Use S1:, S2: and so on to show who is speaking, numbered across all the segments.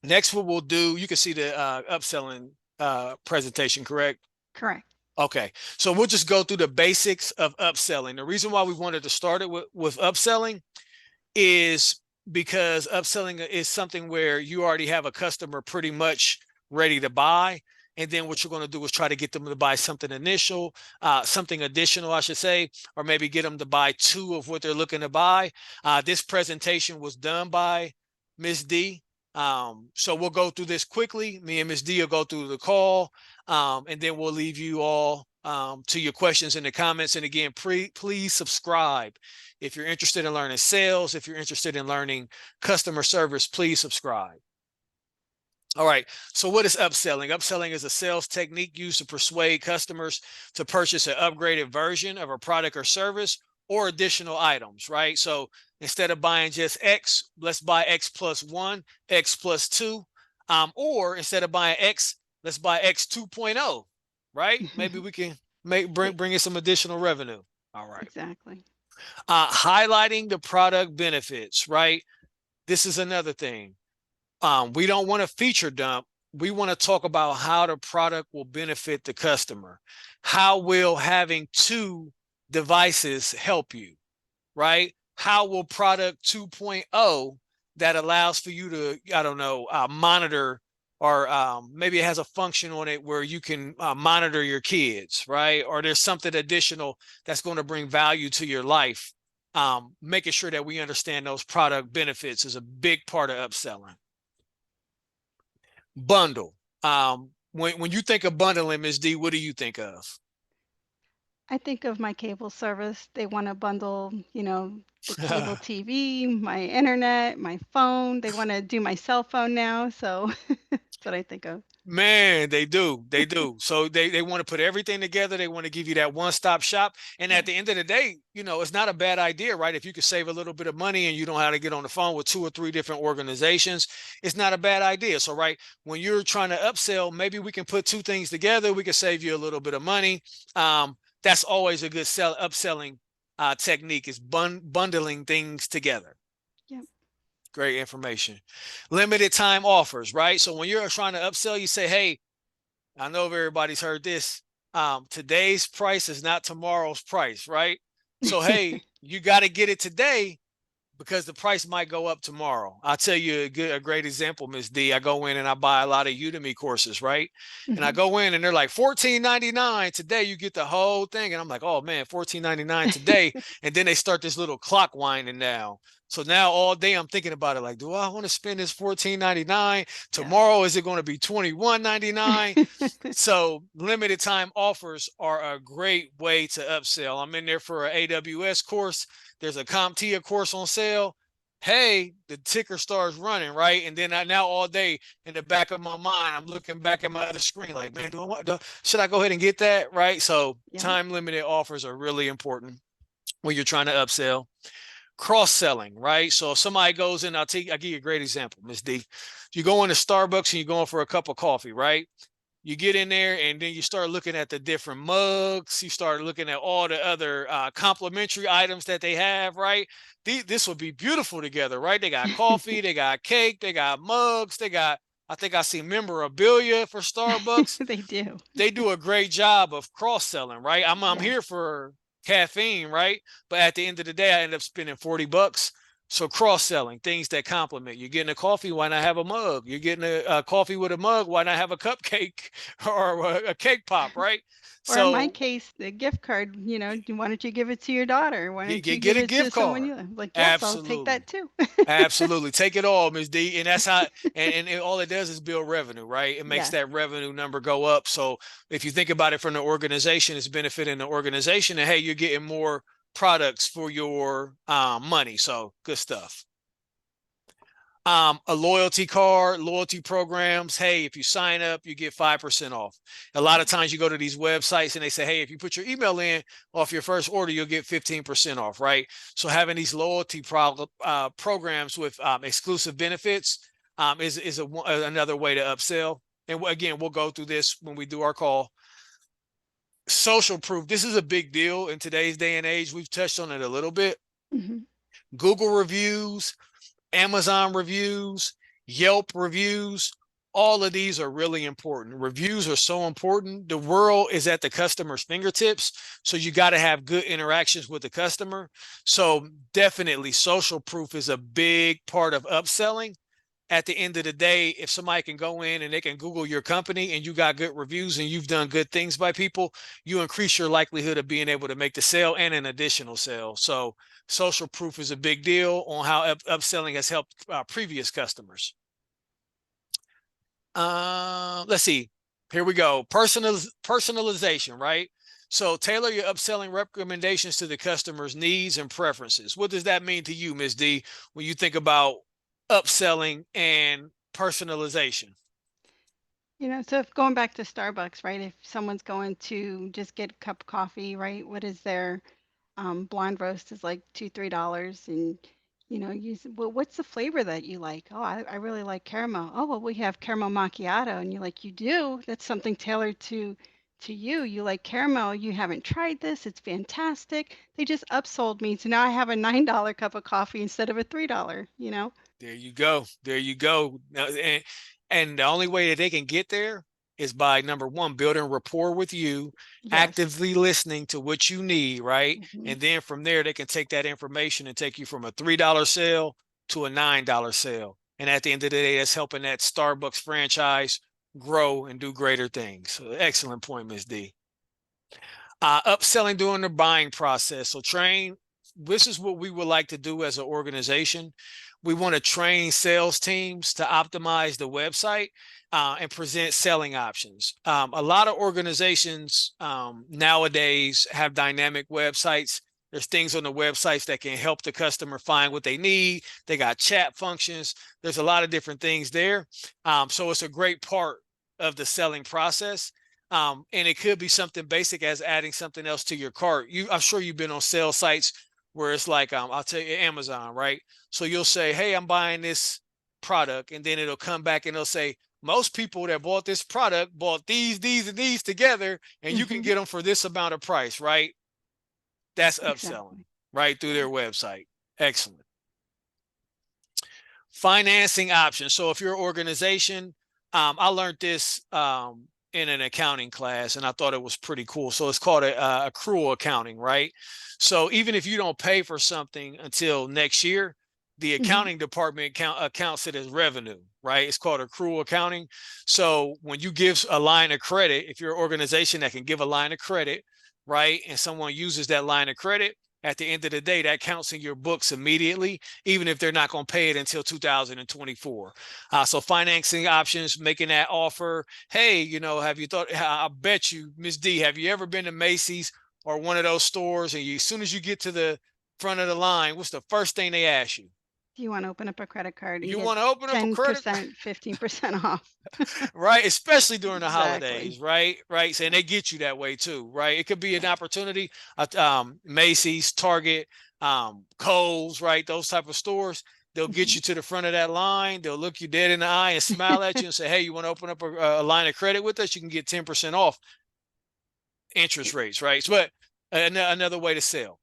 S1: Next, what we'll do, you can see the upselling presentation, correct?
S2: Correct.
S1: Okay, so we'll just go through the basics of upselling. The reason why we wanted to start it with upselling is because upselling is something where you already have a customer pretty much ready to buy. And then what you're going to do is try to get them to buy something additional, I should say, or maybe get them to buy two of what they're looking to buy. This presentation was done by Ms. D. So we'll go through this quickly. Me and Ms. D will go through the call, and then we'll leave you all to your questions in the comments. And again, please subscribe. If you're interested in learning sales, if you're interested in learning customer service, please subscribe. All right. So what is upselling? Upselling is a sales technique used to persuade customers to purchase an upgraded version of a product or service or additional items, right? So instead of buying just X, let's buy X plus one, X plus two. Or instead of buying X, let's buy X 2.0, right? Maybe we can bring in some additional revenue. All right.
S2: Exactly.
S1: Highlighting the product benefits, right? This is another thing. We don't want to feature dump. We want to talk about how the product will benefit the customer. How will having two devices help you, right? How will product 2.0 that allows for you to, I don't know, monitor, or maybe it has a function on it where you can monitor your kids, right? Or there's something additional that's going to bring value to your life. Making sure that we understand those product benefits is a big part of upselling. Bundle. When you think of bundling, Ms. D, what do you think of?
S2: I think of my cable service. They want to bundle, the cable TV, my internet, my phone. They want to do my cell phone now. So that's what I think of.
S1: Man, they do. They do. So they want to put everything together. They want to give you that one-stop shop. And at
S2: Yes.
S1: the end of the day, it's not a bad idea, right? If you could save a little bit of money and you don't have to get on the phone with two or three different organizations, it's not a bad idea. So, right, when you're trying to upsell, maybe we can put two things together. We can save you a little bit of money. That's always a good upselling technique, is bundling things together.
S2: Yep.
S1: Great information. Limited time offers, right? So when you're trying to upsell, you say, hey, I know everybody's heard this. Today's price is not tomorrow's price, right? So, hey, you got to get it today because the price might go up tomorrow. I'll tell you a great example, Miss D. I go in and I buy a lot of Udemy courses, right? And I
S2: Mhm.
S1: go in and they're like $14.99 today. You get the whole thing, and I'm like, oh man, $14.99 today. And then they start this little clock winding down. So now all day I'm thinking about it, like, do I want to spend this $14.99?
S2: Yes.
S1: Tomorrow is it going to be $21.99? So limited time offers are a great way to upsell. I'm in there for an AWS course. There's a CompTIA course on sale. Hey, the ticker starts running, right? And then now all day in the back of my mind, I'm looking back at my other screen like, man, should I go ahead and get that? Right. So
S2: Yep.
S1: time limited offers are really important when you're trying to upsell. Cross selling, right? So if somebody goes in, I'll give you a great example, Miss D. You go into Starbucks and you're going for a cup of coffee, right? You get in there and then you start looking at the different mugs. You start looking at all the other complimentary items that they have, right? This would be beautiful together, right? They got coffee, they got cake, they got mugs, I think I see memorabilia for Starbucks.
S2: They do.
S1: They do a great job of cross selling, right? I'm
S2: Yes.
S1: here for caffeine, right? But at the end of the day, I end up spending $40. So cross selling, things that complement. You're getting a coffee, why not have a mug? You're getting a coffee with a mug, why not have a cupcake or a cake pop, right?
S2: Or in my
S1: So
S2: case, the gift card, why don't you give it to your daughter? Why don't you
S1: get
S2: give
S1: a
S2: it to
S1: gift
S2: someone
S1: card.
S2: you love? Like, yes, I'll take
S1: Absolutely.
S2: that too.
S1: Absolutely. Take it all, Ms. D. And that's how, and all it does is build revenue, right? It makes
S2: Yes.
S1: that revenue number go up. So if you think about it from the organization, it's benefiting the organization. And hey, you're getting more products for your money. So good stuff. A loyalty card, loyalty programs. Hey, if you sign up, you get 5% off. A lot of
S2: Yes.
S1: times you go to these websites and they say, hey, if you put your email in off your first order, you'll get 15% off, right? So having these loyalty programs with exclusive benefits is another way to upsell. And again, we'll go through this when we do our call. Social proof. This is a big deal in today's day and age. We've touched on it a little bit.
S2: Hmm.
S1: Google reviews, Amazon reviews, Yelp reviews, all of these are really important. Reviews are so important. The world is at the customer's fingertips. So you got to have good interactions with the customer. So definitely social proof is a big part of upselling. At the end of the day, if somebody can go in and they can Google your company and you got good reviews and you've done good things by people, you increase your likelihood of being able to make the sale and an additional sale. So social proof is a big deal on how upselling has helped previous customers. Let's see. Here we go. Personalization, right? So tailor your upselling recommendations to the customer's needs and preferences. What does that mean to you, Ms. D, when you think about upselling and personalization?
S2: So if going back to Starbucks, right? If someone's going to just get a cup of coffee, right? What is their blonde roast is like $2, $3, and well, what's the flavor that you like? Oh, I really like caramel. Oh, well, we have caramel macchiato, and you're like, you do? That's something tailored to you. You like caramel. You haven't tried this. It's fantastic. They just upsold me, so now I have a $9 cup of coffee instead of a $3.
S1: There you go. There you go. Now, and the only way that they can get there is by number one, building rapport with you,
S2: Yes.
S1: actively listening to what you need, right?
S2: Hmm.
S1: And then from there, they can take that information and take you from a $3 sale to a $9 sale. And at the end of the day, that's helping that Starbucks franchise grow and do greater things. So excellent point, Ms. D. Upselling during the buying process. So train, this is what we would like to do as an organization. We want to train sales teams to optimize the website and present selling options. A lot of organizations nowadays have dynamic websites. There's things on the websites that can help the customer find what they need. They got chat functions. There's a lot of different things there. So it's a great part of the selling process. And it could be something basic as adding something else to your cart. I'm sure you've been on sales sites where it's like, I'll tell you, Amazon, right? So you'll say, hey, I'm buying this product, and then it'll come back and it'll say, most people that bought this product bought these, and these together, and you can
S2: Hmm.
S1: get them for this amount of price, right? That's upselling,
S2: Exactly.
S1: right? Through
S2: Yeah.
S1: their website. Excellent. Financing options. So if you're an organization, I learned this in an accounting class, and I thought it was pretty cool. So it's called accrual accounting, right? So even if you don't pay for something until next year, the
S2: Hmm.
S1: accounting department accounts it as revenue, right? It's called accrual accounting. So when you give a line of credit, if you're an organization that can give a line of credit, right, and someone uses that line of credit, at the end of the day, that counts in your books immediately, even if they're not going to pay it until 2024. So financing options, making that offer. Hey, have you thought? I bet you, Miss D, have you ever been to Macy's or one of those stores, and as soon as you get to the front of the line, what's the first thing they ask you?
S2: Do you want to open up a credit card and
S1: You
S2: get
S1: want to open up a credit,
S2: 10%, 15% off?
S1: right? Especially during the
S2: Exactly.
S1: holidays, right? Right. So, and
S2: Yeah.
S1: they get you that way too, right? It could be an
S2: Yeah.
S1: opportunity. Macy's, Target, Kohl's, right? Those type of stores. They'll get
S2: Hmm.
S1: you to the front of that line. They'll look you dead in the eye and smile at you and say, "Hey, you want to open up a line of credit with us? You can get 10% off interest rates, right?" But another way to sell.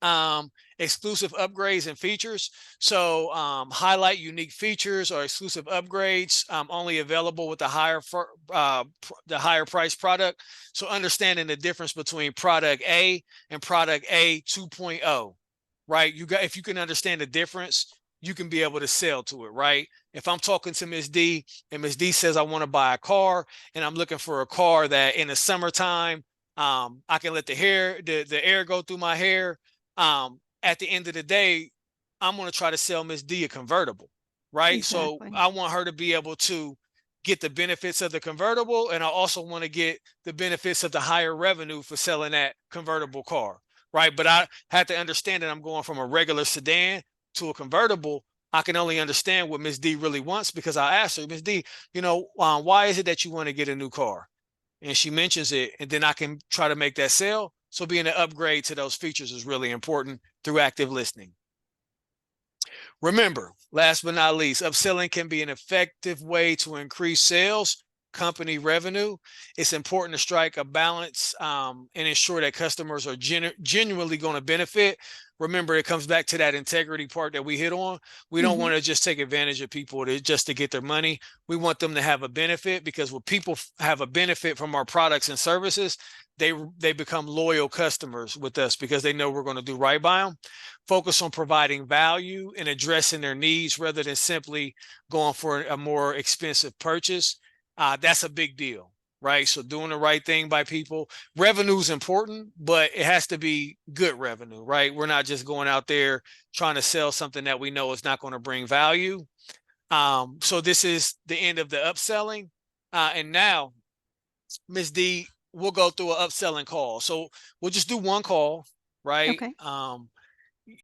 S1: um, Exclusive upgrades and features. So highlight unique features or exclusive upgrades only available with the higher price product. So understanding the difference between product A and product A 2.0, right? If you can understand the difference, you can be able to sell to it, right? If I'm talking to Ms. D and Ms. D says I want to buy a car and I'm looking for a car that in the summertime I can let the air go through my hair. At the end of the day, I'm going to try to sell Miss D a convertible, right? So
S2: Exactly.
S1: I want her to be able to get the benefits of the convertible, and I also want to get the benefits of the higher revenue for selling that convertible car, right? But I have to understand that I'm going from a regular sedan to a convertible. I can only understand what Miss D really wants because I asked her, Miss D, why is it that you want to get a new car? And she mentions it, and then I can try to make that sale. So being an upgrade to those features is really important through active listening. Remember, last but not least, upselling can be an effective way to increase sales company revenue, it's important to strike a balance, and ensure that customers are genuinely going to benefit. Remember, it comes back to that integrity part that we hit on. We don't
S2: Mhm.
S1: want to just take advantage of people just to get their money. We want them to have a benefit, because when people have a benefit from our products and services, they become loyal customers with us because they know we're going to do right by them. Focus on providing value and addressing their needs rather than simply going for a more expensive purchase. That's a big deal, right? So doing the right thing by people. Revenue is important, but it has to be good revenue, right? We're not just going out there trying to sell something that we know is not going to bring value. So this is the end of the upselling. And now, Ms. D, we'll go through an upselling call. So we'll just do one call, right?
S2: Okay.